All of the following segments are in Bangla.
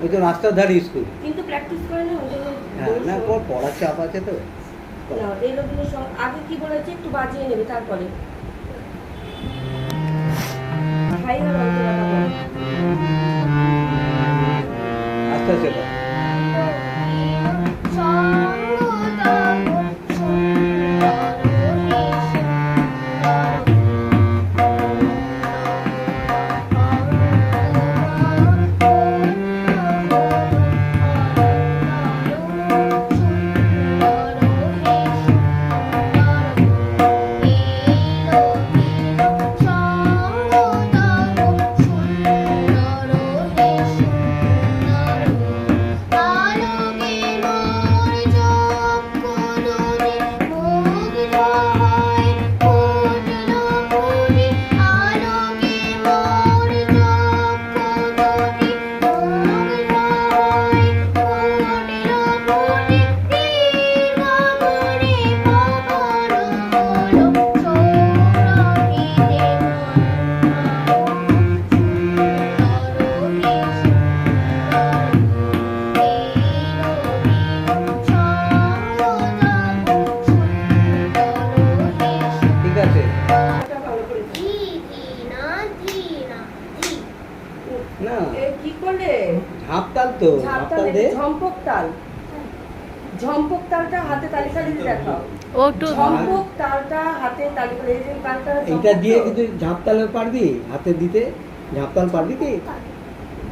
ওই তো রাস্তার ধারে স্কুল। কিন্তু প্র্যাকটিস করে না ওই জন্য। হ্যাঁ না, পড়ার চাপ আছে তো। না এই রবীন্দ্র আগে কি বলেছে একটু বাজিয়ে নেবে তারপরে হাই আর অন্তরাটা বলো। আস্তে আস্তে বল। না কি করলে ঝাঁপতাল তো ঝাঁপতাল দে। ঝম্পক তাল, ঝম্পক তালটা হাতে তালিকা দিতে দেখাও। ও একটু ঝম্পক তালটা হাতে তালিকা এই যে তালটা এইটা দিয়ে কিন্তু ঝাঁপতালে পারবি হাতে দিতে? ঝাঁপতাল পারবি কি?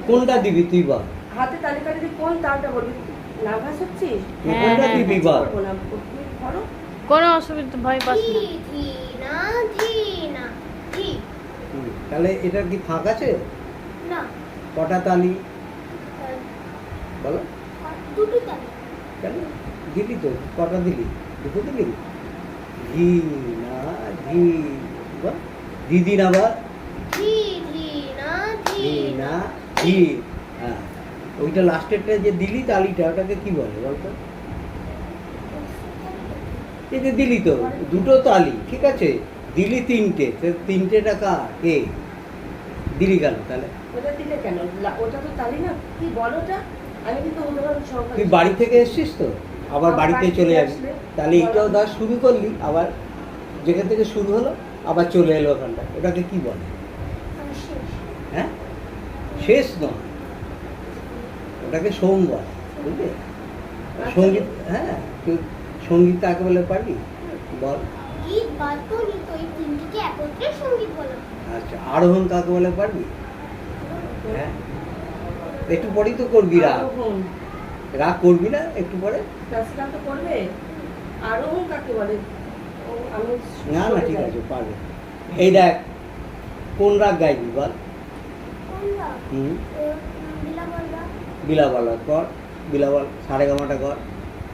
কোনটা দিবি তুই বল? হাতে তালিকা দিতে কোন তালটা বলবি? নার্ভাস হচ্ছিস? কোনটা দিবি বল? ধরো কোনো অসুবিধা ভয় পাস না। তাহলে এটা কি ফাঁক আছে? না, কটা তালি বলো? দুটো তালি। কেন দিলি তো? কটা দিলি? দুটো দিলি? ধি না ধি বল। দিদি না বল। ধি ধি না ধি ধি না ধি। হ্যাঁ, ওইটা লাস্টেরটা যে দিলি তালিটা ওটাকে কি বলে বলতো? এই যে দিলি তো দুটো তালি, ঠিক আছে, দিলি তিনটে, তিনটেটা কার? কে দিলি কেন তাহলে? ওটা দিলে কেন? ওটা তো তালি না, কি বল ওটা? আমি কিন্তু উদাহরণ সহকারে। তুই বাড়ি থেকে এসছিস তো, আবার বাড়িতে চলে যাবি, তাহলে এইটাও দাস শুরু করলি, আবার যেখান থেকে শুরু হলো আবার চলে এলো ওখানটা, ওটাকে কি বলে? হ্যাঁ, শেষ নয়, ওটাকে সোম বলে, বুঝলি? সঙ্গীত, হ্যাঁ, তুই সঙ্গীত কাকে বলে পারবি বল? গীত বাদ্য নৃত্য এই তিনটিকে একত্রে সঙ্গীত বলা হয়। আচ্ছা, আরোহণ কাকে বলে পারবি? হ্যাঁ, একটু পরেই তো করবি রাগ। রাগ করবি না একটু পরে? ক্লাসিক্যাল তো করবে। আরোহণ কাকে বলে? আমি না না, ঠিক আছে, পারবে। এই দেখ, কোন রাগ গাইবি বল? কোনটা? হুম, বিলাবল্লা। বিলাবালা কর, বিলাবাল সারেগামাটা কর।